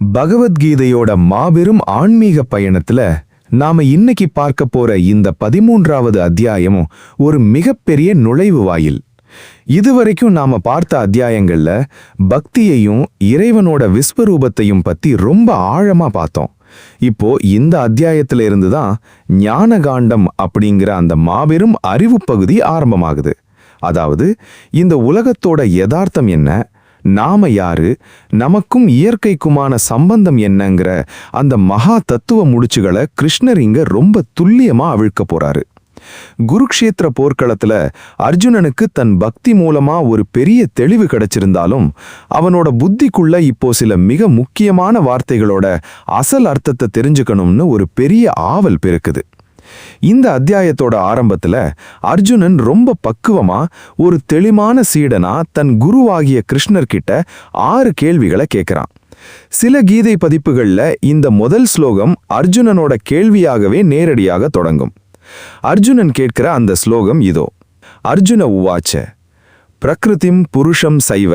பகவத்கீதையோட மாபெரும் ஆன்மீக பயணத்துல நாம இன்னைக்கு பார்க்க போற இந்த 13வது அத்தியாயமும் ஒரு மிகப்பெரிய நுழைவு வாயில். இதுவரைக்கும் நாம பார்த்த அத்தியாயங்கள்ல பக்தியையும் இறைவனோட விஸ்வரூபத்தையும் பத்தி ரொம்ப ஆழமா பார்த்தோம். இப்போ இந்த அத்தியாயத்துல இருந்துதான் ஞானகாண்டம் அப்படிங்கிற அந்த மாபெரும் அறிவு பகுதி ஆரம்பமாகுது. அதாவது இந்த உலகத்தோட யதார்த்தம் என்ன, நாம யாரு, நமக்கும் இயற்கைக்குமான சம்பந்தம் என்னங்கிற அந்த மகா தத்துவ முடிச்சுகளை கிருஷ்ணர் இங்க ரொம்ப துல்லியமா அவிழ்க்க போறாரு. குருக்ஷேத்திர போர்க்களத்துல அர்ஜுனனுக்கு தன் பக்தி மூலமா ஒரு பெரிய தெளிவு கிடைச்சிருந்தாலும் அவனோட புத்திக்குள்ள இப்போ சில மிக முக்கியமான வார்த்தைகளோட அசல் அர்த்தத்தை தெரிஞ்சுக்கணும்னு ஒரு பெரிய ஆவல் பெருக்குது. இந்த அத்தியாயத்தோட ஆரம்பத்துல அர்ஜுனன் ரொம்ப பக்குவமா ஒரு தெளிவான சீடனா தன் குருவாகிய கிருஷ்ணர் கிட்ட 6 கேள்விகளை கேட்கிறான். சில கீதை பதிப்புகள்ல இந்த முதல் ஸ்லோகம் அர்ஜுனனோட கேள்வியாகவே நேரடியாக தொடங்கும். அர்ஜுனன் கேட்கிற அந்த ஸ்லோகம் இதோ. அர்ஜுன உவாச்ச பிரகிருதிம் புருஷம் சைவ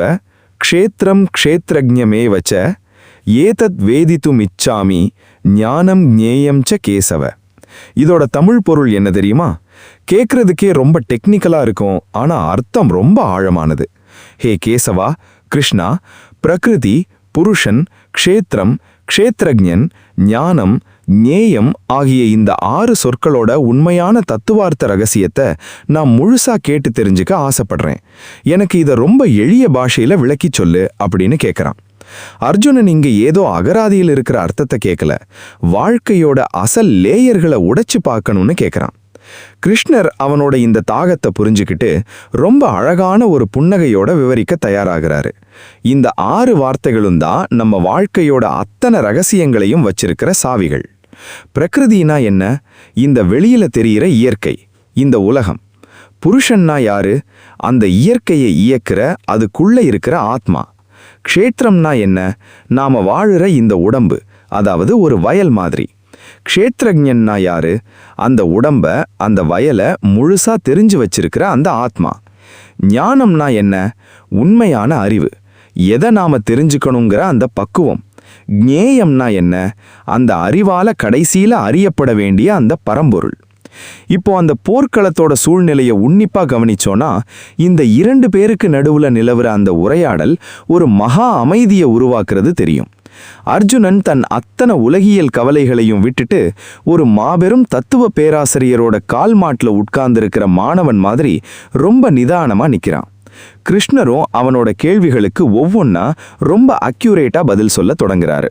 க்ஷேத்ரம் க்ஷேத்ரஜ்ஞமேவச்ச ஏதத் வேதித்தும் இச்சாமி ஞானம் ஞேயம் ச கேசவ. இதோட தமிழ் பொருள் என்ன தெரியுமா? கேட்கறதுக்கே ரொம்ப டெக்னிக்கலா இருக்கும், ஆனா அர்த்தம் ரொம்ப ஆழமானது. ஹே கேசவா, கிருஷ்ணா, பிரகிருதி, புருஷன், க்ஷேத்திரம், க்ஷேத்ரஜ்ஞன், ஞானம், ஞேயம் ஆகிய இந்த 6 சொற்களோட உண்மையான தத்துவார்த்த ரகசியத்தை நான் முழுசா கேட்டு தெரிஞ்சுக்க ஆசைப்படுறேன். எனக்கு இதை ரொம்ப எளிய பாஷையில விளக்கி சொல்லு அப்படின்னு கேட்கறான். அர்ஜுனன் இங்க ஏதோ அகராதியில் இருக்கிற அர்த்தத்தை கேட்கல, வாழ்க்கையோட அசல் லேயர்களை உடைச்சு பார்க்கணும்னு கேட்கறான். கிருஷ்ணர் அவனோட இந்த தாகத்தை புரிஞ்சுக்கிட்டு ரொம்ப அழகான ஒரு புன்னகையோட விவரிக்க தயாராகிறாரு. இந்த 6 வார்த்தைகளும் தான் நம்ம வாழ்க்கையோட அத்தனை ரகசியங்களையும் வச்சிருக்கிற சாவிகள். பிரகிருதினா என்ன? இந்த வெளியில தெரிகிற இயற்கை, இந்த உலகம். புருஷன்னா யாரு? அந்த இயற்கையை இயக்கிற அதுக்குள்ள இருக்கிற ஆத்மா. க்ஷேத்திரம்னா என்ன? நாம வாழுற இந்த உடம்பு, அதாவது ஒரு வயல் மாதிரி. க்ஷேத்ரஜ்ஞன்னா யாரு? அந்த உடம்ப, அந்த வயலை முழுசா தெரிஞ்சு வச்சிருக்கிற அந்த ஆத்மா. ஞானம்னா என்ன? உண்மையான அறிவு, எதை நாம தெரிஞ்சுக்கணுங்கிற அந்த பக்குவம். ஞேயம்னா என்ன? அந்த அறிவால கடைசியில அறியப்பட வேண்டிய அந்த பரம்பொருள். இப்போ அந்த போர்க்களத்தோட சூழ்நிலையை உன்னிப்பா கவனிச்சோன்னா இந்த 2 பேருக்கு நடுவுல நிலவுற அந்த உரையாடல் ஒரு மகா அமைதியை உருவாக்குறது தெரியும். அர்ஜுனன் தன் அத்தனை உலகியல் கவலைகளையும் விட்டுட்டு ஒரு மாபெரும் தத்துவ பேராசிரியரோட கால் மாட்டுல உட்கார்ந்திருக்கிற மாணவன் மாதிரி ரொம்ப நிதானமா நிக்கிறான். கிருஷ்ணரும் அவனோட கேள்விகளுக்கு ஒவ்வொன்னா ரொம்ப அக்யூரேட்டா பதில் சொல்ல தொடங்குறாரு.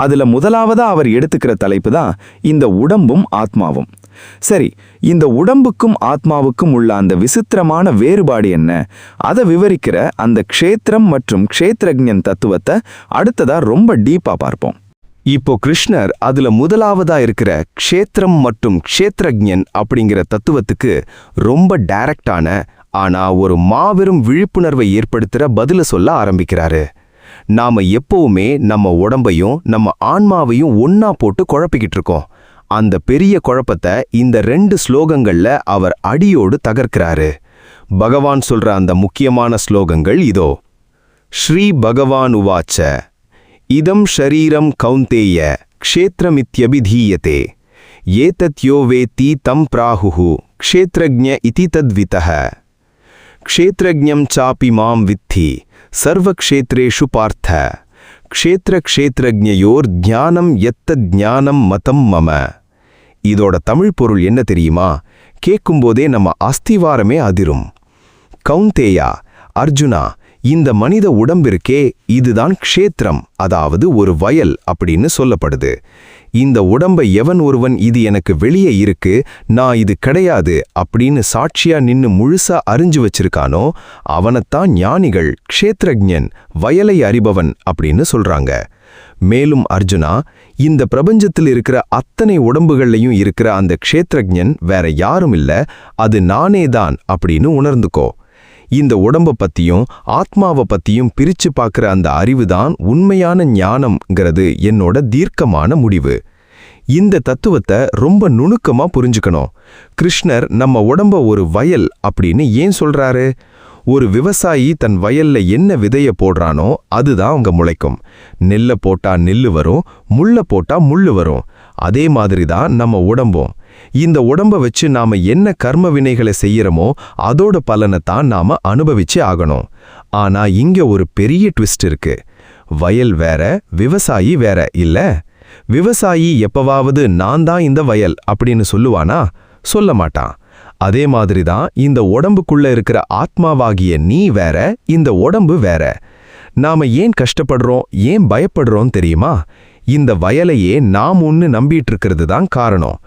அதுல முதலாவதா அவர் எடுத்துக்கிற தலைப்பு தான் இந்த உடம்பும் ஆத்மாவும். சரி, இந்த உடம்புக்கும் ஆத்மாவுக்கும் உள்ள அந்த விசித்திரமான வேறுபாடு என்ன, அதை விவரிக்கிற அந்த க்ஷேத்திரம் மற்றும் க்ஷேத்ரஜ்ஞன் தத்துவத்தை அடுத்ததா ரொம்ப டீப்பா பார்ப்போம். இப்போ கிருஷ்ணர் அதுல முதலாவதா இருக்கிற க்ஷேத்திரம் மற்றும் க்ஷேத்ரஜ்ஞன் அப்படிங்கிற தத்துவத்துக்கு ரொம்ப டைரக்டான ஆனா ஒரு மாபெரும் விழிப்புணர்வை ஏற்படுத்துற பதில சொல்ல ஆரம்பிக்கிறாரு. நாம எப்பவுமே நம்ம உடம்பையும் நம்ம ஆன்மாவையும் ஒன்னா போட்டு குழப்பிக்கிட்டு இருக்கோம். அந்த பெரிய குழப்பத்தை இந்த 2 ஸ்லோகங்கள்ல அவர் அடியோடு தகர்க்கிறாரு. பகவான் சொல்ற அந்த முக்கியமான ஸ்லோகங்கள் இதோ. ஸ்ரீ பகவான் உவாச்ச இதம் ஷரீரம் கௌந்தேய க்ஷேத்ரமித்யபிதீயதே ஏதத் யோ வேத்தி தம் பிராஹுஹு க்ஷேத்ரஜ்ஞ இதி தத்விதஹ க்ஷேத்ரஜ்ஞம் சாபி மாம் வித்தி சர்வக்ஷேத்ரேஷு பார்த்த க்ஷேத்ரக்ஷேத்ரஜ்ஞயோர் ஞானம் எத்தத் ஞானம் மதம் மம. இதோட தமிழ் பொருள் என்ன தெரியுமா? கேட்கும்போதே நம்ம அஸ்திவாரமே அதிரும். கௌந்தேயா, அர்ஜுனா, இந்த மனித உடம்பிற்கே இதுதான் க்ஷேத்திரம், அதாவது ஒரு வயல் அப்படின்னு சொல்லப்படுது. இந்த உடம்பை எவன் ஒருவன் இது எனக்கு வெளியே இருக்கு, நான் இது கிடையாது அப்படின்னு சாட்சியா நின்னு முழுசா அறிஞ்சு வச்சிருக்கானோ அவனைத்தான் ஞானிகள் க்ஷேத்ரஜ்ஞன், வயலை அறிபவன் அப்படின்னு சொல்றாங்க. மேலும் அர்ஜுனா, இந்த பிரபஞ்சத்தில் இருக்கிற அத்தனை உடம்புகள்லையும் இருக்கிற அந்த க்ஷேத்ரஜ்ஞன் வேற யாரும் இல்ல, அது நானேதான் அப்படின்னு உணர்ந்துக்கோ. இந்த உடம்ப பத்தியும் ஆத்மாவை பத்தியும் பிரிச்சு பார்க்கிற அந்த அறிவுதான் உண்மையான ஞானம்ங்கிறது என்னோட தீர்க்கமான முடிவு. இந்த தத்துவத்தை ரொம்ப நுணுக்கமா புரிஞ்சுக்கணும். கிருஷ்ணர் நம்ம உடம்ப ஒரு வயல் அப்படின்னு ஏன் சொல்றாரு? ஒரு விவசாயி தன் வயல்ல என்ன விதைய போடுறானோ அதுதான் அங்க முளைக்கும். நெல்ல போட்டா நெல்லு வரும், முள்ள போட்டா முள்ளு வரும். அதே மாதிரி தான் நம்ம உடம்பும். இந்த உடம்ப வச்சு நாம என்ன கர்ம வினைகளை செய்யறோமோ அதோட பலனை தான் நாம அனுபவிச்சே ஆகணும். ஆனா இங்க ஒரு பெரிய ட்விஸ்ட் இருக்கு. வயல் வேற, விவசாயி வேற இல்ல. விவசாயி எப்பவாவது நான் தான் இந்த வயல் அப்படின்னு சொல்லுவானா? சொல்ல மாட்டான். அதே மாதிரி தான் இந்த உடம்புக்குள்ள இருக்கிற ஆத்மாவாகிய நீ வேற, இந்த உடம்பு வேற. நாம ஏன் கஷ்டப்படுறோம், ஏன் பயப்படுறோம் தெரியுமா? இந்த வயலையே நாம் ஒன்னு நம்பிட்டு இருக்கிறது தான் காரணம்.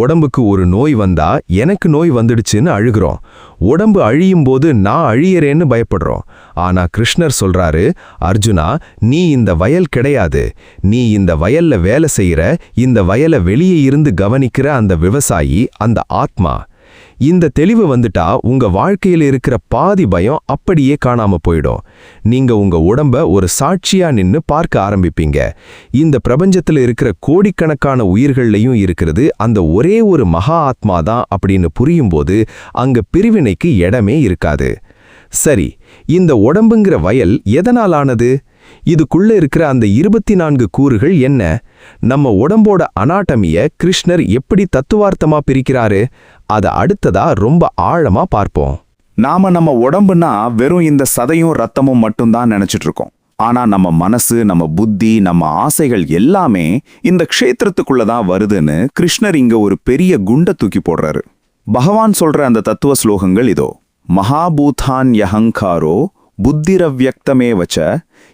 உடம்புக்கு ஒரு நோய் வந்தா எனக்கு நோய் வந்துடுச்சுன்னு அழுகிறோம். உடம்பு அழியும் போது நான் அழியறேன்னு பயப்படுறோம். ஆனா கிருஷ்ணர் சொல்றாரு, அர்ஜுனா, நீ இந்த வயல் கிடையாது. நீ இந்த வயல்ல வேலை செய்யற, இந்த வயலை வெளியே இருந்து கவனிக்கிற அந்த விவசாயி, அந்த ஆத்மா. இந்த தெளிவு வந்துட்டா உங்க வாழ்க்கையில இருக்கிற பாதி பயம் அப்படியே காணாம போயிடும். நீங்க உங்க உடம்ப ஒரு சாட்சியா நின்னு பார்க்க ஆரம்பிப்பீங்க. இந்த பிரபஞ்சத்துல இருக்கிற கோடிக்கணக்கான உயிர்கள்லையும் இருக்கிறது அந்த ஒரே ஒரு மகா ஆத்மா தான் அப்படின்னு புரியும்போது அங்க பிரிவினைக்கு இடமே இருக்காது. சரி, இந்த உடம்புங்கிற வயல் எதனால் ஆனது? இதுக்குள்ள இருக்கிற அந்த 24 கூறுகள் என்ன? நம்ம உடம்போட அனாட்டமிய கிருஷ்ணர் எப்படி தத்துவார்த்தமா பிரிக்கிறாரு? அத அடுத்ததா ரொம்ப ஆழமா பார்ப்போம். நாம நம்ம உடம்புனா வெறும் இந்த சதையும் ரத்தமும் மட்டும்தான் நினைச்சிட்டு இருக்கோம். ஆனா நம்ம மனசு, நம்ம புத்தி, நம்ம ஆசைகள் எல்லாமே இந்த க்ஷேத்திரத்துக்குள்ளதான் வருதுன்னு கிருஷ்ணர் இங்க ஒரு பெரிய குண்ட தூக்கி போடுறாரு. பகவான் சொல்ற அந்த தத்துவ ஸ்லோகங்கள் இதோ. மகாபூதான் யஹங்காரோ புத்திரவ்யக்தமேவச்ச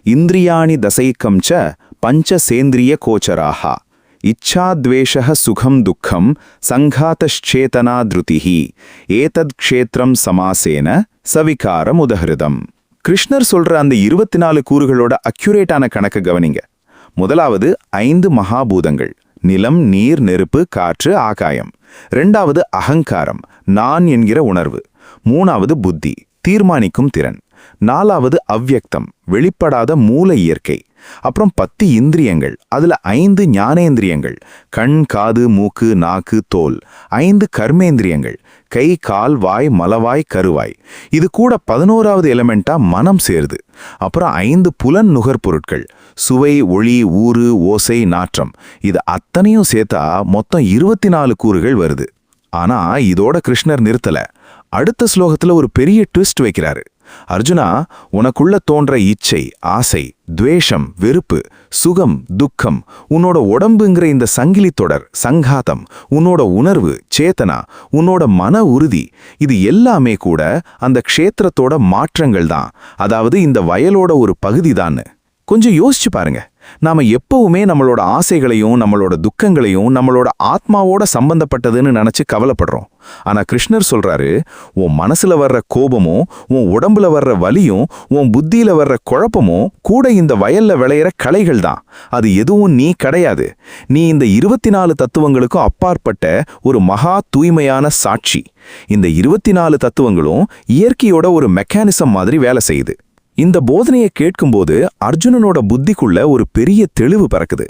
இந்திரியாணி தசைக்கம் ச பஞ்சசேந்திரிய கோச்சராக இச்சாத்வேஷः சுகம் துக்கம் சங்காதச்சேதனா திருதிஹி ஏதத் க்ஷேத்ரம் சமாசேன சவிகாரம் உதஹிருதம். கிருஷ்ணர் சொல்ற அந்த 24 கூறுகளோட அக்யூரேட்டான கணக்கு கவனிங்க. முதலாவது 5 மகாபூதங்கள்: நிலம், நீர், நெருப்பு, காற்று, ஆகாயம். ரெண்டாவது அகங்காரம், நான் என்கிற உணர்வு. மூணாவது புத்தி, தீர்மானிக்கும் திறன். நாலாவது அவ்யக்தம், வெளிப்படாத மூல இயற்கை. அப்புறம் 10 இந்திரியங்கள், அதுல 5 ஞானேந்திரியங்கள்: கண், காது, மூக்கு, நாக்கு, தோல். 5 கர்மேந்திரியங்கள்: கை, கால், வாய், மலவாய், கருவாய். இது கூட 11வது எலிமெண்டா மனம் சேருது. அப்புறம் 5 புலன் நுகர்பொருட்கள்: சுவை, ஒளி, ஊறு, ஓசை, நாற்றம். இது அத்தனையும் சேர்த்தா மொத்தம் 24 கூறுகள் வருது. ஆனா இதோட கிருஷ்ணர் நிறுத்தல. அடுத்த ஸ்லோகத்துல ஒரு பெரிய ட்விஸ்ட் வைக்கிறாரு. அர்ஜுனா, உனக்குள்ள தோன்ற இச்சை, ஆசை, துவேஷம், வெறுப்பு, சுகம், துக்கம், உன்னோட உடம்புங்கிற இந்த சங்கிலி தொடர், சங்காதம், உன்னோட உணர்வு, சேத்தனா, உன்னோட மன உறுதி, இது எல்லாமே கூட அந்த க்ஷேத்திரத்தோட மாற்றங்கள் தான். அதாவது இந்த வயலோட ஒரு பகுதி தான். கொஞ்சம் யோசிச்சு பாருங்க. நாம எப்பவுமே நம்மளோட ஆசைகளையும் நம்மளோட துக்கங்களையும் நம்மளோட ஆத்மாவோட சம்பந்தப்பட்டதுன்னு நினைச்சு கவலைப்படுறோம். ஆனா கிருஷ்ணர் சொல்றாரு, உன் மனசுல வர்ற கோபமும் உன் உடம்புல வர்ற வலியும் உன் புத்தியில வர்ற குழப்பமும் கூட இந்த வயல்ல விளையிற களைகள் தான். அது எதுவும் நீ கிடையாது. நீ இந்த 24 தத்துவங்களுக்கும் அப்பாற்பட்ட ஒரு மகா தூய்மையான சாட்சி. இந்த 24 தத்துவங்களும் இயற்கையோட ஒரு மெக்கானிசம் மாதிரி வேலை செய்யுது. இந்த போதனையை கேட்கும்போது அர்ஜுனனோட புத்திக்குள்ள ஒரு பெரிய தெளிவு பிறக்குது.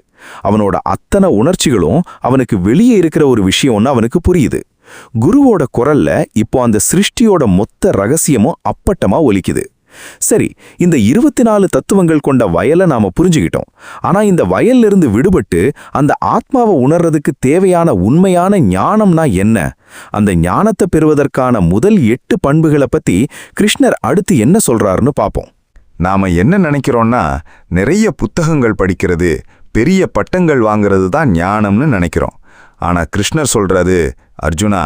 அவனோட அத்தனை உணர்ச்சிகளும் அவனுக்கு வெளியே இருக்கிற ஒரு விஷயம்னு அவனுக்கு புரியுது. குருவோட குரல்ல இப்போ அந்த சிருஷ்டியோட மொத்த ரகசியமும் அப்பட்டமா ஒலிக்குது. சரி, இந்த 24 தத்துவங்கள் கொண்ட வயலை நாம புரிஞ்சுக்கிட்டோம். ஆனா இந்த வயல்ல இருந்து விடுபட்டு அந்த ஆத்மாவை உணர்றதுக்கு தேவையான உண்மையான ஞானம்னா என்ன? அந்த ஞானத்தை பெறுவதற்கான முதல் 8 பண்புகளை பத்தி கிருஷ்ணர் அடுத்து என்ன சொல்றாருன்னு பாப்போம். நாம என்ன நினைக்கிறோம்னா, நிறைய புத்தகங்கள் படிக்கிறது, பெரிய பட்டங்கள் வாங்கிறது தான் ஞானம்னு நினைக்கிறோம். ஆனா கிருஷ்ணர் சொல்றது, அர்ஜுனா,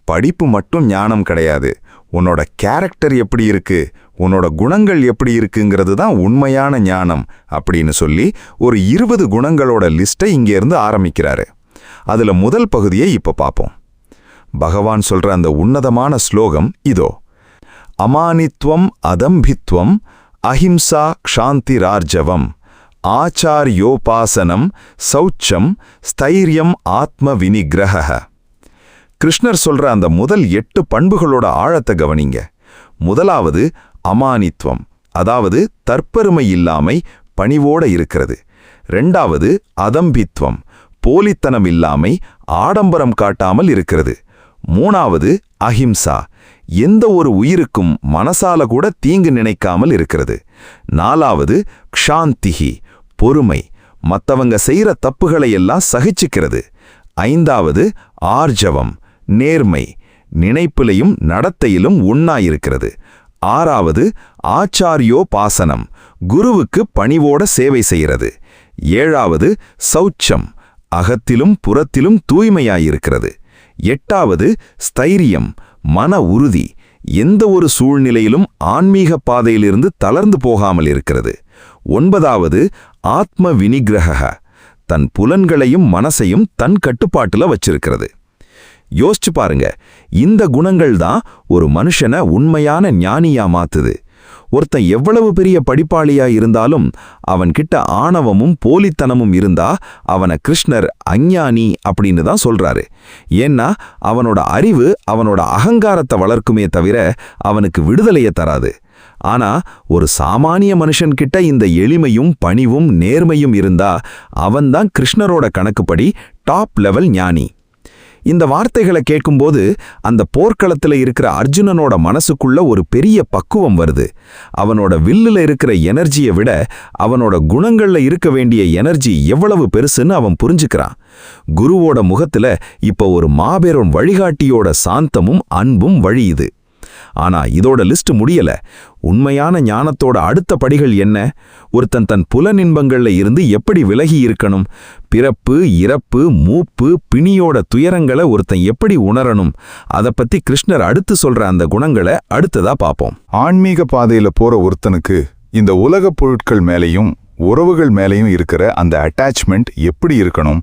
படிப்பு மட்டும் ஞானம் கிடையாது. உன்னோட கேரக்டர் எப்படி இருக்கு, உன்னோட குணங்கள் எப்படி இருக்குங்கிறது தான் உண்மையான ஞானம் அப்படின்னு சொல்லி ஒரு 20 குணங்களோட லிஸ்ட்டை இங்கேருந்து ஆரம்பிக்கிறாரு. அதுல முதல் பகுதியை இப்ப பார்ப்போம். பகவான் சொல்ற அந்த உன்னதமான ஸ்லோகம் இதோ. அமானித்வம் அதம்பித்வம் அஹிம்சா க்ஷாந்திரார்ஜவம் ஆச்சார்யோபாசனம் சௌச்சம் ஸ்தைரியம் ஆத்ம வினிகிரஹ. கிருஷ்ணர் சொல்ற அந்த முதல் 8 பண்புகளோட ஆழத்தை கவனிங்க. முதலாவது அமானித்வம், அதாவது தற்பெருமை இல்லாமை, பணிவோட இருக்கிறது. ரெண்டாவது அதம்பித்வம், போலித்தனம் இல்லாமை, ஆடம்பரம் காட்டாமல் இருக்கிறது. மூணாவது அஹிம்சா, எந்த ஒரு உயிருக்கும் மனசால கூட தீங்கு நினைக்காமல் இருக்கிறது. 4வது க்ஷாந்திஹி, பொறுமை, மத்தவங்க செய்யற தப்புகளை எல்லாம் சகிச்சுக்கிறது. 5வது ஆர்ஜவம், நேர்மை, நினைப்பிலையும் நடத்தையிலும் உண்ணாயிருக்கிறது. 6வது ஆச்சாரியோபாசனம், குருவுக்கு பணிவோட சேவை செய்கிறது. 7வது சௌச்சம், அகத்திலும் புறத்திலும் தூய்மையாயிருக்கிறது. 8வது ஸ்தைரியம், மன உறுதி, எந்த ஒரு சூழ்நிலையிலும் ஆன்மீக பாதையிலிருந்து தளர்ந்து போகாமல் இருக்கிறது. 9வது ஆத்ம வினிகிரக, தன் புலன்களையும் மனசையும் தன் கட்டுப்பாட்டுல வச்சிருக்கிறது. யோசிச்சு பாருங்க, இந்த குணங்கள் தான் ஒரு மனுஷனை உண்மையான ஞானியா மாத்துது. ஒருத்தன் எவ்வளவு பெரிய படிப்பாளியா இருந்தாலும் அவன்கிட்ட ஆணவமும் போலித்தனமும் இருந்தா அவனை கிருஷ்ணர் அஞ்ஞானி அப்படின்னு தான் சொல்றாரு. ஏன்னா அவனோட அறிவு அவனோட அகங்காரத்தை வளர்க்குமே தவிர அவனுக்கு விடுதலையை தராது. ஆனா ஒரு சாமானிய மனுஷன்கிட்ட இந்த எளிமையும் பணிவும் நேர்மையும் இருந்தா அவன்தான் கிருஷ்ணரோட கணக்குப்படி டாப் லெவல் ஞானி. இந்த வார்த்தைகளை கேட்கும்போது அந்த போர்க்களத்துல இருக்கிற அர்ஜுனனோட மனசுக்குள்ள ஒரு பெரிய பக்குவம் வருது. அவனோட வில்லுல இருக்கிற எனர்ஜியை விட அவனோட குணங்கள்ல இருக்க வேண்டிய எனர்ஜி எவ்வளவு பெருசுன்னு அவன் புரிஞ்சுக்கிறான். குருவோட முகத்துல இப்ப ஒரு மாபெரும் வழிகாட்டியோட சாந்தமும் அன்பும் வழியுது. ஆனா இதோட லிஸ்ட் முடியல. உண்மையான ஞானத்தோட அடுத்த படிகள் என்ன? ஒருத்தன் தன் புலனின்பங்கள்ல இருந்து எப்படி விலகி இருக்கணும்? பிறப்பு, இறப்பு, மூப்பு, பிணியோட துயரங்களை ஒருத்தன் எப்படி உணரணும்? அதை பத்தி கிருஷ்ணர் அடுத்து சொல்ற அந்த குணங்களை அடுத்ததா பார்ப்போம். ஆன்மீக பாதையில போற ஒருத்தனுக்கு இந்த உலகப் பொருட்கள் மேலேயும் உறவுகள் மேலேயும் இருக்கிற அந்த அட்டாச்மெண்ட் எப்படி இருக்கணும்,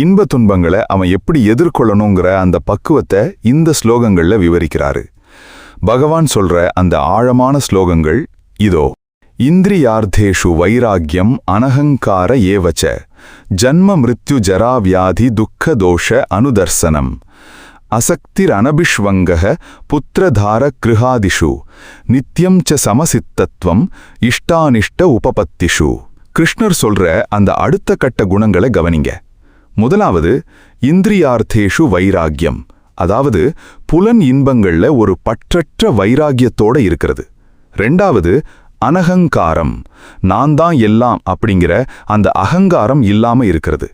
இன்ப துன்பங்களை அவன் எப்படி எதிர்கொள்ளணுங்கிற அந்த பக்குவத்தை இந்த ஸ்லோகங்கள்ல விவரிக்கிறாரு. பகவான் சொல்ற அந்த ஆழமான ஸ்லோகங்கள் இதோ. இந்திரியார்த்தேஷு வைராக்கியம் அனஹங்கார ஏவச்ச ஜன்ம மிருத்யு ஜரா வியாதி துக்க தோஷ அனுதர்சனம் அசக்திரனபிஷ்வங்கः புத்திரதார கிருஹாதிஷு நித்யம் ச சமசித்தத்வம் இஷ்டானிஷ்ட உபபத்திஷு. கிருஷ்ணர் சொல்ற அந்த அடுத்த கட்ட குணங்களை கவனிங்க. முதலாவது இந்திரியார்த்தேஷு வைராக்கியம், அதாவது புலன் இன்பங்கள்ல ஒரு பற்றற்ற வைராக்கியத்தோட இருக்கிறது. 2வது அனஹங்காரம், நான் தான் எல்லாம் அப்படிங்கிற அந்த அகங்காரம் இல்லாம இருக்கிறது.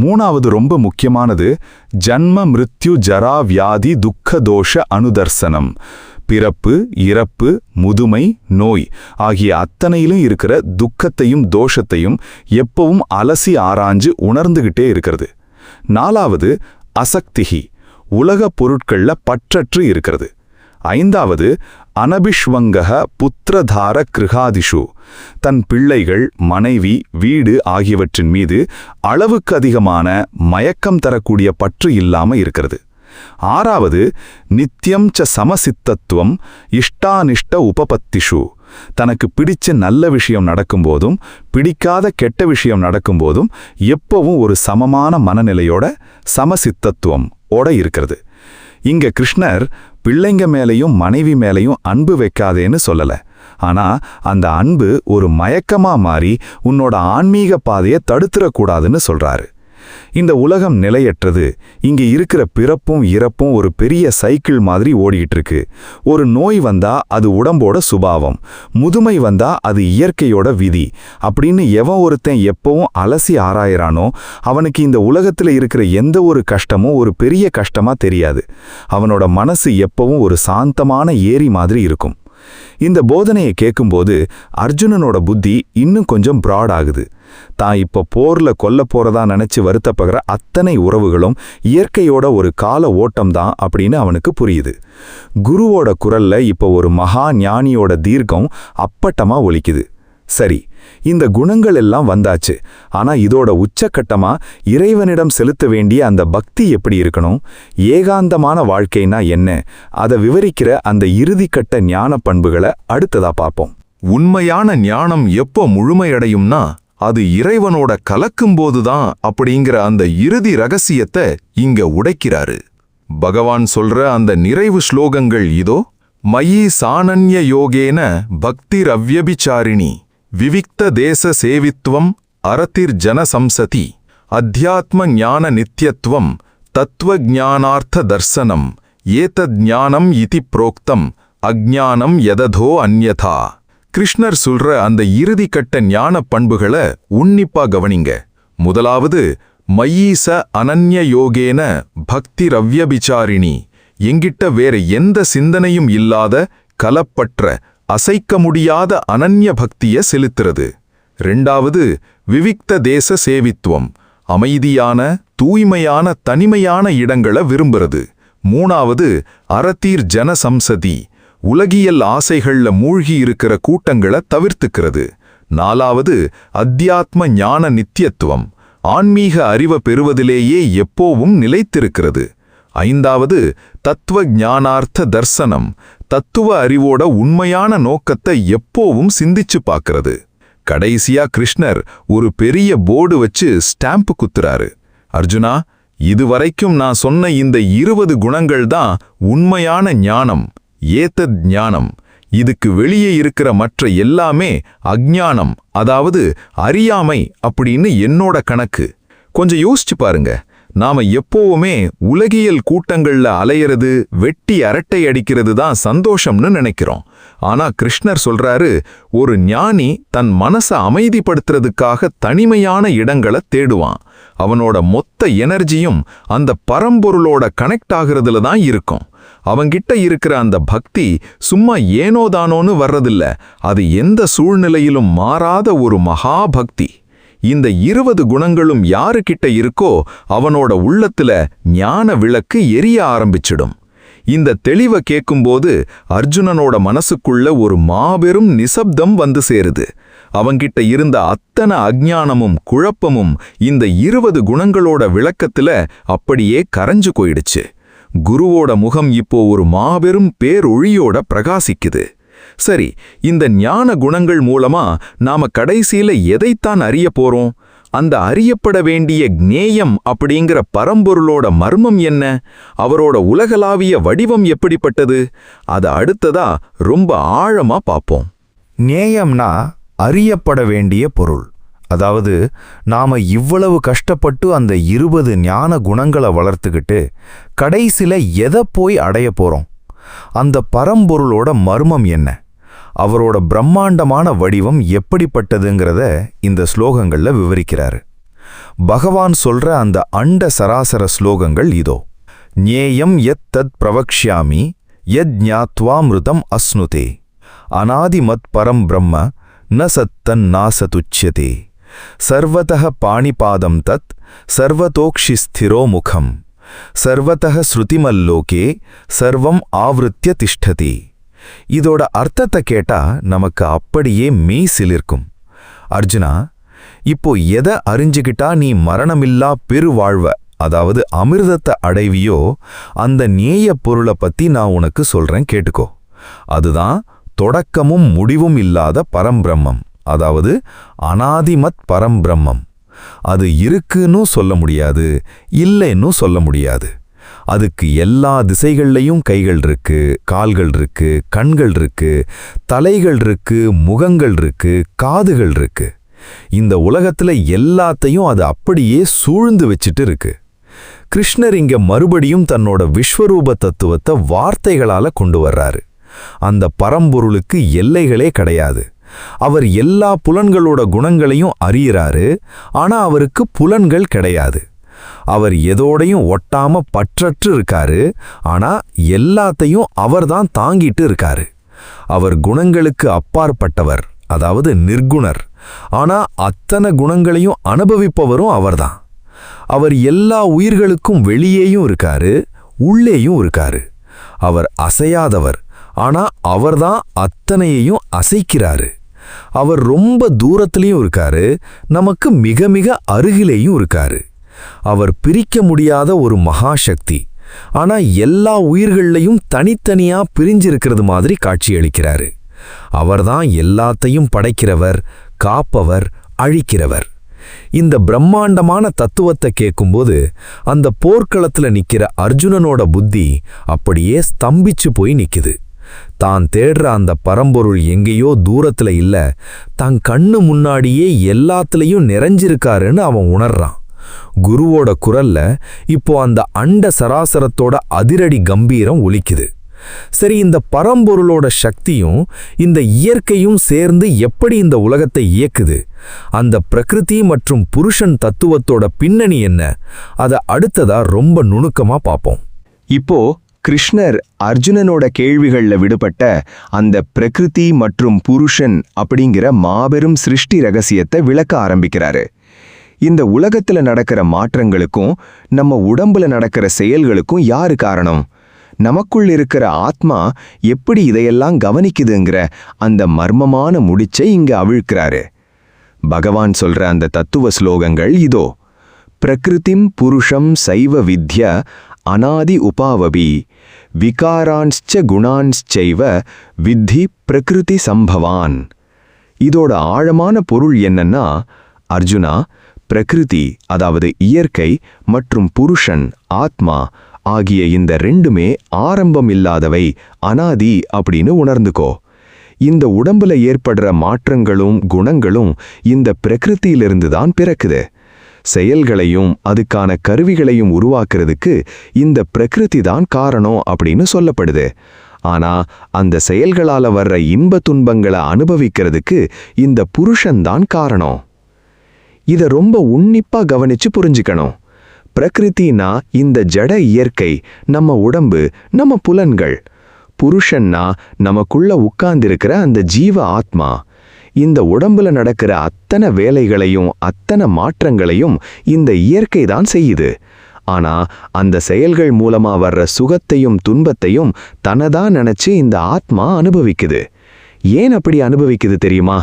3வது ரொம்ப முக்கியமானது ஜன்ம மிருத்யு ஜரா வியாதி துக்க தோஷ அனுதர்சனம், பிறப்பு, இறப்பு, முதுமை, நோய் ஆகிய அத்தனையிலும் இருக்கிற துக்கத்தையும் தோஷத்தையும் எப்பவும் அலசி ஆராய்ஞ்சு உணர்ந்துகிட்டே இருக்கிறது. 4வது அசக்திஹி, உலகப் பொருட்கள்ல பற்றற்று இருக்கிறது. 5வது அனபிஷ்வங்கः புத்திரதார கிருஹாதிஷு, தன் பிள்ளைகள், மனைவி, வீடு ஆகியவற்றின் மீது அளவுக்கு அதிகமான மயக்கம் தரக்கூடிய பற்று இல்லாம இருக்கிறது. 6வது நித்யம் ச சமசித்தத்துவம் இஷ்டானிஷ்ட உபபத்திஷு, தனக்கு பிடிச்ச நல்ல விஷயம் நடக்கும்போதும் பிடிக்காத கெட்ட விஷயம் நடக்கும்போதும் எப்பவும் ஒரு சமமான மனநிலையோட சமசித்தத்துவம் ஓட இருக்கிறது. இங்க கிருஷ்ணர் பிள்ளைங்க மேலையும் மனைவி மேலையும் அன்பு வைக்காதேன்னு சொல்லல. ஆனா அந்த அன்பு ஒரு மயக்கமா மாறி உன்னோட ஆன்மீக பாதையை தடுத்துறக்கூடாதுன்னு சொல்றாரு. இந்த உலகம் நிலையற்றது. இங்க இருக்கிற பிறப்பும் இறப்பும் ஒரு பெரிய சைக்கிள் மாதிரி ஓடிக்கிட்டு இருக்கு. ஒரு நோய் வந்தா அது உடம்போட சுபாவம், முதுமை வந்தா அது இயற்கையோட விதி அப்படின்னு எவன் ஒருத்தன் எப்பவும் அலசி ஆராயறானோ அவனுக்கு இந்த உலகத்துல இருக்கிற எந்த ஒரு கஷ்டமும் ஒரு பெரிய கஷ்டமா தெரியாது. அவனோட மனசு எப்பவும் ஒரு சாந்தமான ஏரி மாதிரி இருக்கும். இந்த போதனையை கேட்கும்போது அர்ஜுனனோட புத்தி இன்னும் கொஞ்சம் பிராட் ஆகுது. தான் இப்ப போர்ல கொல்ல போறதா நினைச்சு வருத்தப்படுற அத்தனை உறவுகளும் இயற்கையோட ஒரு கால ஓட்டம்தான் அப்படின்னு அவனுக்கு புரியுது. குருவோட குரல்ல இப்ப ஒரு மகா ஞானியோட தீர்க்கம் அப்பட்டமா ஒலிக்குது. சரி, இந்த குணங்கள் எல்லாம் வந்தாச்சு. ஆனா இதோட உச்சக்கட்டமா இறைவனிடம் செலுத்த வேண்டிய அந்த பக்தி எப்படி இருக்கணும்? ஏகாந்தமான வாழ்க்கைனா என்ன? அதை விவரிக்கிற அந்த இறுதிக்கட்ட ஞான பண்புகளை அடுத்ததா பார்ப்போம். உண்மையான ஞானம் எப்போ முழுமையடையும்னா அது இறைவனோட கலக்கும்போதுதான் அப்படிங்கிற அந்த இறுதி ரகசியத்தை இங்க உடைக்கிறாரு. பகவான் சொல்ற அந்த நிறைவு ஸ்லோகங்கள் இதோ. மயி சானன்ய யோகேன பக்திர் அவ்யபிச்சாரிணி விவிக்த தேச சேவித்வம் அரதிர் ஜன சம்சதி அத்தியாத்ம ஞான நித்யத்வம் தத்துவ ஞானார்த்த தர்சனம் ஏதத் ஞானம் இதி புரோக்தம் அஜ்ஞானம் யததோ அந்யதா. கிருஷ்ணர் சொல்ற அந்த இறுதிக்கட்ட ஞான பண்புகளை உன்னிப்பா கவனிங்க. முதலாவது, மயீச அனன்ய யோகேன பக்தி ரவ்யபிச்சாரிணி. எங்கிட்ட வேற எந்த சிந்தனையும் இல்லாத கலப்பற்ற அசைக்க முடியாத அனன்ய பக்திய செலுத்துறது. ரெண்டாவது, விவிக்த தேச சேவித்துவம். அமைதியான தூய்மையான தனிமையான இடங்களை விரும்புறது. மூணாவது, அரதீர் ஜனசம்சதி. உலகியல் ஆசைகள்ல மூழ்கி இருக்கிற கூட்டங்களை தவிர்த்துக்கிறது. நாலாவது, அத்தியாத்ம ஞான நித்தியத்துவம். ஆன்மீக அறிவை பெறுவதிலேயே எப்போவும் நிலைத்திருக்கிறது. ஐந்தாவது, தத்துவ ஞானார்த்த தர்சனம். தத்துவ அறிவோட உண்மையான நோக்கத்தை எப்போவும் சிந்திச்சு பார்க்கறது. கடைசியா கிருஷ்ணர் ஒரு பெரிய போர்டு வச்சு ஸ்டாம்ப் குத்துறாரு. அர்ஜுனா, இதுவரைக்கும் நான் சொன்ன இந்த 20 குணங்கள் தான் உண்மையான ஞானம், ஏதத் ஞானம். இதுக்கு வெளியே இருக்கிற மற்ற எல்லாமே அஞ்ஞானம், அதாவது அறியாமை அப்படின்னு என்னோட கணக்கு. கொஞ்சம் யோசிச்சு பாருங்க. நாம எப்போவுமே உலகியல் கூட்டங்கள்ல அலையிறது, வெட்டி அரட்டை அடிக்கிறது தான் சந்தோஷம்னு நினைக்கிறோம். ஆனா கிருஷ்ணர் சொல்றாரு, ஒரு ஞானி தன் மனசை அமைதிப்படுத்துறதுக்காக தனிமையான இடங்களை தேடுவான். அவனோட மொத்த எனர்ஜியும் அந்த பரம்பொருளோட கனெக்ட் ஆகுறதுல தான் இருக்கும். அவங்கிட்ட இருக்கிற அந்த பக்தி சும்மா ஏனோதானோன்னு வர்றதில்ல. அது எந்த சூழ்நிலையிலும் மாறாத ஒரு மகா பக்தி. இந்த 20 குணங்களும் யாருக்கிட்ட இருக்கோ அவனோட உள்ளத்துல ஞான விளக்கு எரிய ஆரம்பிச்சிடும். இந்த தெளிவை கேட்கும்போது அர்ஜுனனோட மனசுக்குள்ள ஒரு மாபெரும் நிசப்தம் வந்து சேருது. அவங்கிட்ட இருந்த அத்தனை அஞ்ஞானமும் குழப்பமும் இந்த 20 குணங்களோட விளக்கத்துல அப்படியே கரைஞ்சு போயிடுச்சு. குருவோட முகம் இப்போ ஒரு மாபெரும் பேரொழியோட பிரகாசிக்குது. சரி, இந்த ஞான குணங்கள் மூலமா நாம கடைசியில எதைத்தான் அறிய போறோம்? அந்த அறியப்பட வேண்டிய ஞேயம் அப்படிங்கிற பரம்பொருளோட மர்மம் என்ன? அவரோட உலகளாவிய வடிவம் எப்படிப்பட்டது? அதை அடுத்ததா ரொம்ப ஆழமா பார்ப்போம். ஞேயம்னா அறியப்பட வேண்டிய பொருள். அதாவது நாம இவ்வளவு கஷ்டப்பட்டு அந்த 20 ஞான குணங்களை வளர்த்துக்கிட்டு கடைசில எதை போய் அடைய போறோம்? அந்த பரம்பொருளோட மர்மம் என்ன? அவரோட பிரம்மாண்டமான வடிவம் எப்படிப்பட்டதுங்கிறத இந்த ஸ்லோகங்கள்ல விவரிக்கிறாரு. பகவான் சொல்ற அந்த அண்ட சராசர ஸ்லோகங்கள் இதோ. ஞேயம் யத் தத் பிரவக்ஷ்யாமி யத் ஞாத்வாமிருதம் அஸ்னுதே அநாதிமத் பரம் பிரம்ம ந சத்தன் நாசதுச்யதே சர்வதः பாணிபாதம் தத் சர்வதோக்ஷி ஸ்திரோ முகம் சர்வதः ஸ்ருதிமல்லோகே சர்வம் ஆவ்ருத்ய திஷ்டதி. இதோட அர்த்தத்தை கேட்டா நமக்கு அப்படியே மெய் சிலிர்க்கும். அர்ஜுனா, இப்போ எதை அறிஞ்சுகிட்டா நீ மரணமில்லா பெருவாழ்வ, அதாவது அமிர்தத்தை அடைவியோ, அந்த நேய பொருளை பத்தி நான் உனக்கு சொல்றேன், கேட்டுக்கோ. அதுதான் தொடக்கமும் முடிவும் இல்லாத பரம்பிரம்மம், அதாவது அநாதிமத் பரம்பிரம்மம். அது இருக்குன்னு சொல்ல முடியாது, இல்லைன்னு சொல்ல முடியாது. அதுக்கு எல்லா திசைகள்லையும் கைகள் இருக்கு, கால்கள் இருக்கு, கண்கள் இருக்கு, தலைகள் இருக்கு, முகங்கள் இருக்கு, காதுகள் இருக்கு. இந்த உலகத்துல எல்லாத்தையும் அது அப்படியே சூழ்ந்து வச்சிட்டு இருக்கு. கிருஷ்ணர் இங்க மறுபடியும் தன்னோட விஸ்வரூப தத்துவத்தை வார்த்தைகளால கொண்டு வர்றாரு. அந்த பரம்பொருளுக்கு எல்லைகளே கிடையாது. அவர் எல்லா புலன்களோட குணங்களையும் அறியறாரு. ஆனா அவருக்கு புலன்கள் கிடையாது. அவர் எதோடையும் ஒட்டாம பற்றற்று இருக்காரு. ஆனா எல்லாத்தையும் அவர்தான் தாங்கிட்டு இருக்காரு. அவர் குணங்களுக்கு அப்பாற்பட்டவர், அதாவது நிர்குணர். ஆனா அத்தனை குணங்களையும் அனுபவிப்பவரும் அவர்தான். அவர் எல்லா உயிர்களுக்கும் வெளியேயும் இருக்காரு, உள்ளேயும் இருக்காரு. அவர் அசையாதவர். ஆனா அவர்தான் அத்தனையையும் அசைக்கிறாரு. அவர் ரொம்ப தூரத்திலையும் இருக்காரு, நமக்கு மிக மிக அருகிலேயும் இருக்காரு. அவர் பிரிக்க முடியாத ஒரு மகாசக்தி. ஆனா எல்லா உயிர்கள்லையும் தனித்தனியா பிரிஞ்சிருக்கிறது மாதிரி காட்சியளிக்கிறாரு. அவர்தான் எல்லாத்தையும் படைக்கிறவர், காப்பவர், அழிக்கிறவர். இந்த பிரம்மாண்டமான தத்துவத்தை கேட்கும்போது அந்த போர்க்களத்துல நிக்கிற அர்ஜுனனோட புத்தி அப்படியே ஸ்தம்பிச்சு போய் நிக்குது. தான் தேடுற அந்த பரம்பொருள் எங்கேயோ தூரத்துல இல்ல, தன் கண்ணு முன்னாடியே எல்லாத்துலயும் நிறைஞ்சிருக்காருன்னு அவன் உணர்றான். குருவோட குரல்ல இப்போ அந்த அண்ட சராசரத்தோட அதிரடி கம்பீரம் ஒலிக்குது. சரி, இந்த பரம்பொருளோட சக்தியும் இந்த இயற்கையும் சேர்ந்து எப்படி இந்த உலகத்தை இயக்குது? அந்த பிரகிருதி மற்றும் புருஷன் தத்துவத்தோட பின்னணி என்ன? அதை அடுத்ததா ரொம்ப நுணுக்கமா பார்ப்போம். இப்போ கிருஷ்ணர் அர்ஜுனனோட கேள்விகள்ல விடுபட்ட அந்த பிரகிருதி மற்றும் புருஷன் அப்படிங்கிற மாபெரும் சிருஷ்டி ரகசியத்தை விளக்க ஆரம்பிக்கிறாரு. இந்த உலகத்துல நடக்கிற மாற்றங்களுக்கும் நம்ம உடம்புல நடக்கிற செயல்களுக்கும் யாரு காரணம்? நமக்குள் இருக்கிற ஆத்மா எப்படி இதையெல்லாம் கவனிக்குதுங்கிற அந்த மர்மமான முடிச்சை இங்க அவிழ்க்கிறாரு. பகவான் சொல்ற அந்த தத்துவ ஸ்லோகங்கள் இதோ: பிரகிருதிம் புருஷம் சைவ வித்ய அநாதி உபாவபி விகாரான்ஸ்ச குணான்ஸ்சைவ வித்தி பிரகிருதி சம்பவான். இதோட ஆழமான பொருள் என்னன்னா, அர்ஜுனா, பிரகிருதி அதாவது இயற்கை மற்றும் புருஷன் ஆத்மா ஆகிய இந்த ரெண்டுமே ஆரம்பம் இல்லாதவை, அனாதி அப்படின்னு உணர்ந்துக்கோ. இந்த உடம்புல ஏற்படுற மாற்றங்களும் குணங்களும் இந்த பிரகிருத்தியிலிருந்து தான் பிறக்குது. செயல்களையும் அதுக்கான கருவிகளையும் உருவாக்குறதுக்கு இந்த பிரகிருதி தான் காரணம் அப்படின்னு சொல்லப்படுது. ஆனா அந்த செயல்களால வர்ற இன்ப துன்பங்களை அனுபவிக்கிறதுக்கு இந்த புருஷன்தான் காரணம். இத ரொம்ப உன்னிப்பா கவனிச்சு புரிஞ்சுக்கணும். பிரகிருத்தினா இந்த ஜட இயற்கை, நம்ம உடம்பு, நம்ம புலன்கள். புருஷன்னா நமக்குள்ள உட்கார்ந்திருக்கிற அந்த ஜீவ ஆத்மா. இந்த உடம்புல நடக்கிற அத்தனை வேலைகளையும் அத்தனை மாற்றங்களையும் இந்த இயற்கை தான் செய்யுது. ஆனா அந்த செயல்கள் மூலமா வர்ற சுகத்தையும் துன்பத்தையும் தனதான் நினைச்சு இந்த ஆத்மா அனுபவிக்குது. ஏன் அப்படி அனுபவிக்குது தெரியுமா?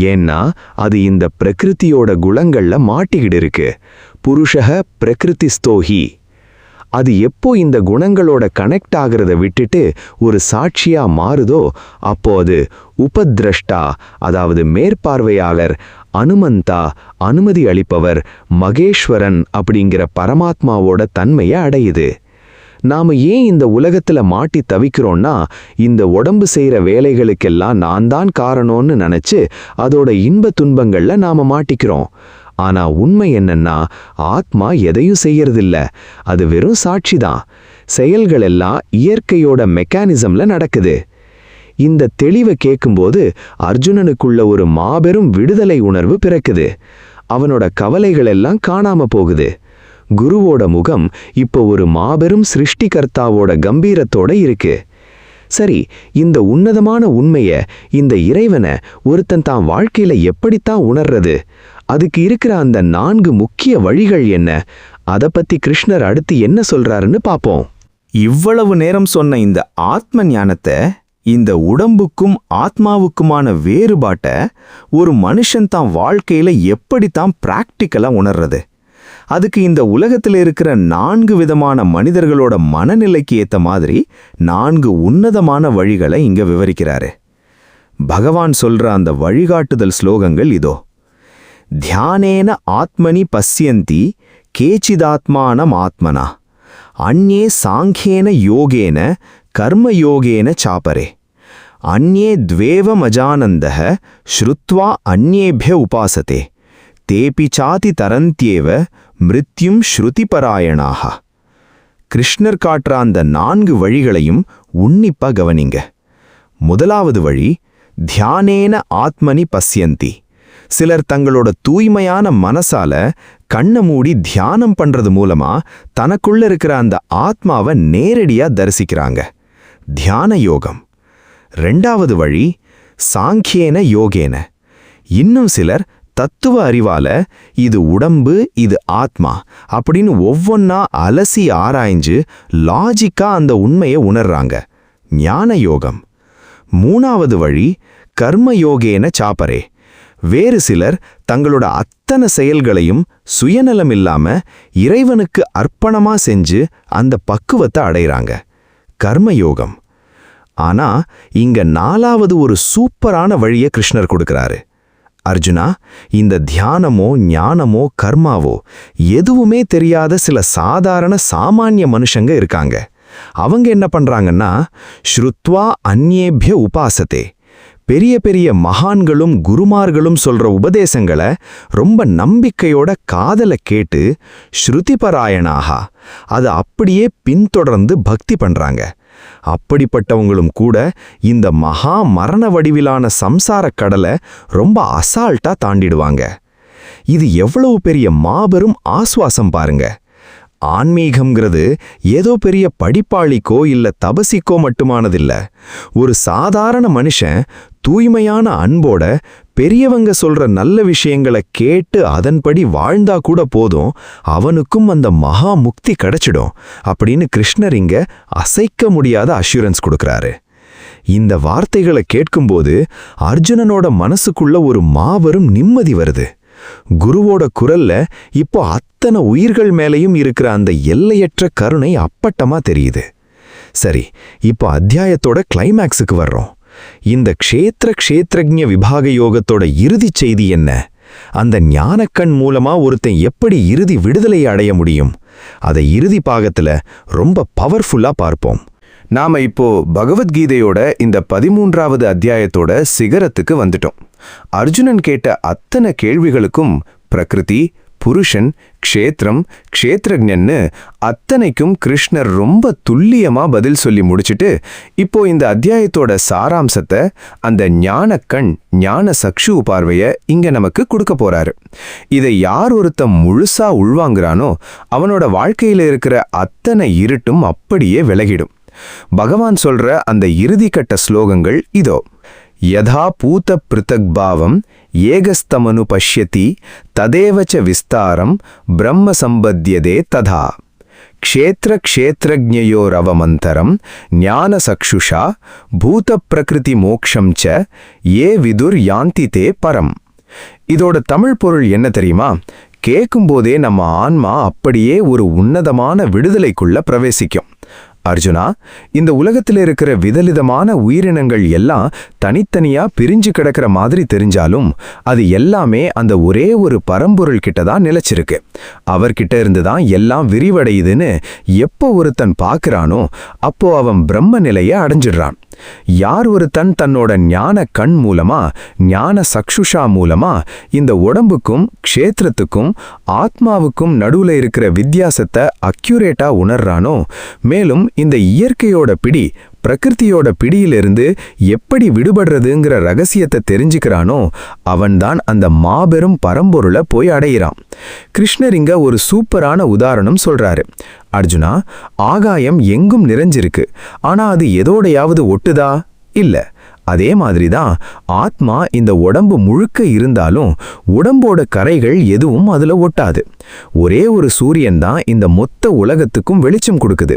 ஏன்னா அது இந்த பிரகிருத்தியோட குணங்கள்ல மாட்டிக்கிட்டு இருக்கு. புருஷக பிரகிருதிஸ்தோஹி. அது எப்போ இந்த குணங்களோட கனெக்ட் ஆகிறத விட்டுட்டு ஒரு சாட்சியா மாறுதோ அப்போ அது உபத்ரஷ்டா, அதாவது மேற்பார்வையாளர், அனுமந்தா, அனுமதி அளிப்பவர், மகேஸ்வரன் அப்படிங்கிற பரமாத்மாவோட தன்மையை அடையுது. நாம ஏன் இந்த உலகத்துல மாட்டி தவிக்கிறோம்னா, இந்த உடம்பு செய்யற வேலைகளுக்கெல்லாம் நான் தான் காரணம்னு நினைச்சு அதோட இன்ப துன்பங்கள்ல நாம மாட்டிக்கிறோம். ஆனா உண்மை என்னன்னா, ஆத்மா எதையும் செய்யறதில்ல, அது வெறும் சாட்சிதான். செயல்கள் எல்லாம் இயற்கையோட மெக்கானிசம்ல நடக்குது. இந்த தெளிவை கேட்கும்போது அர்ஜுனனுக்குள்ள ஒரு மாபெரும் விடுதலை உணர்வு பிறக்குது. அவனோட கவலைகள் எல்லாம் காணாம போகுது. குருவோட முகம் இப்போ ஒரு மாபெரும் சிருஷ்டிகர்த்தாவோட கம்பீரத்தோட இருக்கு. சரி, இந்த உன்னதமான உண்மைய, இந்த இறைவனை ஒருத்தன் தான் வாழ்க்கையில எப்படித்தான் உணர்றது? அதுக்கு இருக்கிற அந்த 4 முக்கிய வழிகள் என்ன? அதை பத்தி கிருஷ்ணர் அடுத்து என்ன சொல்றாருன்னு பாப்போம். இவ்வளவு நேரம் சொன்ன இந்த ஆத்ம ஞானத்தை, இந்த உடம்புக்கும் ஆத்மாவுக்குமான வேறுபாட்டை ஒரு மனுஷன் தான் வாழ்க்கையில எப்படித்தான் பிராக்டிக்கலா உணர்றது? அதுக்கு இந்த உலகத்தில் இருக்கிற 4 விதமான மனிதர்களோட மனநிலைக்கு ஏத்த மாதிரி 4 உன்னதமான வழிகளை இங்க விவரிக்கிறாரு. பகவான் சொல்ற அந்த வழிகாட்டுதல் ஸ்லோகங்கள் இதோ: தியானேன ஆத்மனி பஸ்யந்தி கேச்சிதாத்மானம் ஆத்மனா அந்யே சாங்கியேன யோகேன கர்மயோகேன சாபரே அந்யே த்வேவமஜானந்தஹ ஸ்ருத்வா அந்யேப்ய உபாசதே தேபி சாதி தரந்தியேவ மிருத்யும் ஸ்ருதிபராயணாக. கிருஷ்ணர் காட்டுற அந்த 4 வழிகளையும் உன்னிப்பா கவனிங்க. முதலாவது வழி தியானேன ஆத்மனி பஸ்யந்தி. சிலர் தங்களோட தூய்மையான மனசால கண்ணை மூடி தியானம் பண்றது மூலமா தனக்குள்ள இருக்கிற அந்த ஆத்மாவை நேரடியா தரிசிக்கிறாங்க. தியான யோகம். 2வது வழி சாங்கியேன யோகேன. இன்னும் சிலர் தத்துவ அறிவால இது உடம்பு, இது ஆத்மா அப்படின்னு ஒவ்வொன்னா அலசி ஆராய்ஞ்சு லாஜிக்கா அந்த உண்மையை உணர்றாங்க. ஞான யோகம். 3வது வழி கர்மயோகேன சாபரே. வேறு சிலர் தங்களோட அத்தனை செயல்களையும் சுயநலமில்லாம இறைவனுக்கு அர்ப்பணமா செஞ்சு அந்த பக்குவத்தை அடைகிறாங்க. கர்மயோகம். ஆனா இங்க 4வது ஒரு சூப்பரான வழியை கிருஷ்ணர் கொடுக்கிறாரு. அர்ஜுனா, இந்த தியானமோ ஞானமோ கர்மாவோ எதுவுமே தெரியாத சில சாதாரண சாமானிய மனுஷங்க இருக்காங்க. அவங்க என்ன பண்றாங்கன்னா, ஸ்ருத்வா அந்யேப்ய உபாசதே, பெரிய பெரிய மகான்களும் குருமார்களும் சொல்ற உபதேசங்களை ரொம்ப நம்பிக்கையோட காதல கேட்டு ஸ்ருதிபராயணாகா அதை அப்படியே பின்தொடர்ந்து பக்தி பண்றாங்க. அப்படிப்பட்டவங்களும் கூட இந்த மகா மரண வடிவிலான சம்சாரக் கடலை ரொம்ப அசால்ட்டா தாண்டிடுவாங்க. இது எவ்வளவு பெரிய மாபெரும் ஆசுவாசம் பாருங்க. ஆன்மீகம்ங்கிறது ஏதோ பெரிய படிப்பாளிக்கோ இல்ல தபசிக்கோ மட்டுமானதில்ல. ஒரு சாதாரண மனுஷன் தூய்மையான அன்போட பெரியவங்க சொல்ற நல்ல விஷயங்களை கேட்டு அதன்படி வாழ்ந்தா கூட போதும், அவனுக்கும் அந்த மகா முக்தி கிடைச்சிடும் அப்படின்னு கிருஷ்ணர் இங்க அசைக்க முடியாத அஷ்யூரன்ஸ் கொடுக்கறாரு. இந்த வார்த்தைகளை கேட்கும்போது அர்ஜுனனோட மனசுக்குள்ள ஒரு மாபெரும் நிம்மதி வருது. குருவோட குரல்ல இப்போ அத்தனை உயிர்கள் மேலையும் இருக்கிற அந்த எல்லையற்ற கருணை அப்பட்டமா தெரியுது. சரி, இப்போ அத்தியாயத்தோட கிளைமேக்ஸுக்கு வர்றோம். இந்த க்ஷேத்ரஜ்ஞ விபாக யோகத்தோட இறுதிச் செய்தி என்ன? அந்த ஞானக்கண் மூலமா ஒருத்தன் எப்படி இறுதி விடுதலை அடைய முடியும்? அதை இறுதி பாகத்துல ரொம்ப பவர்ஃபுல்லா பார்ப்போம். நாம இப்போ பகவத்கீதையோட இந்த 13வது அத்தியாயத்தோட சிகரத்துக்கு வந்துட்டோம். அர்ஜுனன் கேட்ட அத்தனை கேள்விகளுக்கும் பிரகிருதி, புருஷன், க்ஷேத்திரம், க்ஷேத்ரஜ்ஞன்னு அத்தனைக்கும் கிருஷ்ணர் ரொம்ப துல்லியமா பதில் சொல்லி முடிச்சிட்டு இப்போ இந்த அத்தியாயத்தோட சாராம்சத்தை, அந்த ஞானக்கண், ஞான சக்ஷு பார்வைய இங்க நமக்கு கொடுக்க போறாரு. இதை யார் ஒருத்தன் முழுசா உள்வாங்கிறானோ அவனோட வாழ்க்கையில இருக்கிற அத்தனை இருட்டும் அப்படியே விலகிடும். பகவான் சொல்ற அந்த இறுதிக்கட்ட ஸ்லோகங்கள் இதோ. யதா பூத பிருத்தக்பாவம் ஏகஸ்தமனு பஷ்யதி ததேவச்ச விஸ்தாரம் பிரம்ம சம்பத்யதே ததா க்ஷேத்ரஜ்ஞயோரவமந்தரம் ஞான சக்ஷுஷா பூத பிரகிருதி மோக்ஷம் ச ஏ விதுர் யாந்தி தே பரம். இதோட தமிழ் பொருள் என்ன தெரியுமா? கேட்கும்போதே நம்ம ஆன்மா அப்படியே ஒரு உன்னதமான விடுதலைக்குள்ள பிரவேசிக்கும். அர்ஜுனா, இந்த உலகத்தில் இருக்கிற விதவிதமான உயிரினங்கள் எல்லாம் தனித்தனியா பிரிஞ்சு கிடக்கிற மாதிரி தெரிஞ்சாலும் அது எல்லாமே அந்த ஒரே ஒரு பரம்பொருள் கிட்ட தான் நிலைச்சிருக்கு. அவர்கிட்ட இருந்து தான் எல்லாம் விரிவடையுதுன்னு எப்போ ஒருத்தன் பார்க்கறானோ அப்போ அவன் பிரம்ம நிலையை அடைஞ்சிடுறான். யார் ஒருத்தன் தன்னோட ஞான கண் மூலமா, ஞான சக்ஷுஷா மூலமா இந்த உடம்புக்கும் க்ஷேத்திரத்துக்கும் ஆத்மாவுக்கும் நடுவுல இருக்கிற வித்தியாசத்தை அக்யூரேட்டா உணர்றானோ, மேலும் இந்த இயற்கையோட பிடி, பிரகிருதியோட பிடியிலிருந்து எப்படி விடுபடுறதுங்கிற ரகசியத்தை தெரிஞ்சுக்கிறானோ அவன்தான் அந்த மாபெரும் பரம்பொருளை போய் அடையிறான். கிருஷ்ணர் இங்க ஒரு சூப்பரான உதாரணம் சொல்றாரு. அர்ஜுனா, ஆகாயம் எங்கும் நிறைஞ்சிருக்கு, ஆனா அது எதோடையாவது ஒட்டுதா? இல்ல. அதே மாதிரிதான் ஆத்மா இந்த உடம்பு முழுக்க இருந்தாலும் உடம்போட கரைகள் எதுவும் அதுல ஒட்டாது. ஒரே ஒரு சூரியன் தான் இந்த மொத்த உலகத்துக்கும் வெளிச்சம் கொடுக்குது.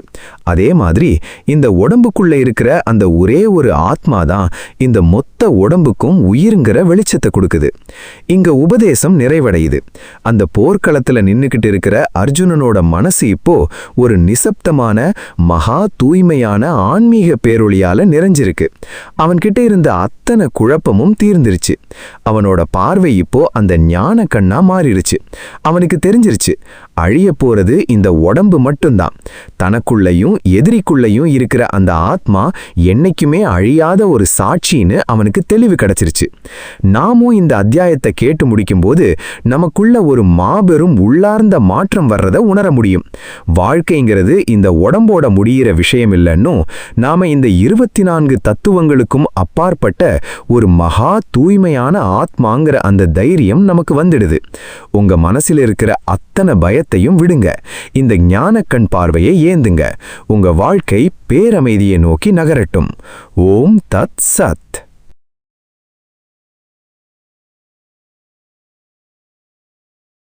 அதே மாதிரி இந்த உடம்புக்குள்ள இருக்கிற அந்த ஒரே ஒரு ஆத்மா தான் இந்த மொத்த உடம்புக்கும் உயிருங்கிற வெளிச்சத்தை கொடுக்குது. இங்க உபதேசம் நிறைவடையுது. அந்த போர்க்களத்துல நின்னுக்கிட்டு இருக்கிற அர்ஜுனனோட மனசு இப்போ ஒரு நிசப்தமான மகா தூய்மையான ஆன்மீக பேரொளியால நிறைஞ்சிருக்கு. அவன்கிட்ட இருந்த அத்தனை குழப்பமும் தீர்ந்துருச்சு. அவனோட பார்வை இப்போ அந்த ஞான கண்ணா மாறிடுச்சு. அவனுக்கு தெரிஞ்சிருச்சு, அழிய போறது இந்த உடம்பு மட்டும்தான். தனக்குள்ளையும் எதிரிக்குள்ளையும் இருக்கிற அந்த ஆத்மா என்னைக்குமே அழியாத ஒரு சாட்சின்னு அவனுக்கு தெளிவு கிடைச்சிருச்சு. நாமும் இந்த அத்தியாயத்தை கேட்டு முடிக்கும்போது நமக்குள்ள ஒரு மாபெரும் உள்ளார்ந்த மாற்றம் வர்றதை உணர முடியும். வாழ்க்கைங்கிறது இந்த உடம்போட முடிகிற விஷயம் இல்லைன்னும், நாம இந்த 24 தத்துவங்களுக்கும் அப்பாற்பட்ட ஒரு மகா தூய்மையான ஆத்மாங்கிற அந்த தைரியம் நமக்கு வந்துடுது. உங்க மனசில் இருக்கிற அத்தனை பயத்தையும் விடுங்க. இந்த ஞானக்கண் பார்வையை ஏந்துங்க. உங்க வாழ்க்கை பேரமைதியை நோக்கி நகரட்டும். ஓம் தத் சத்.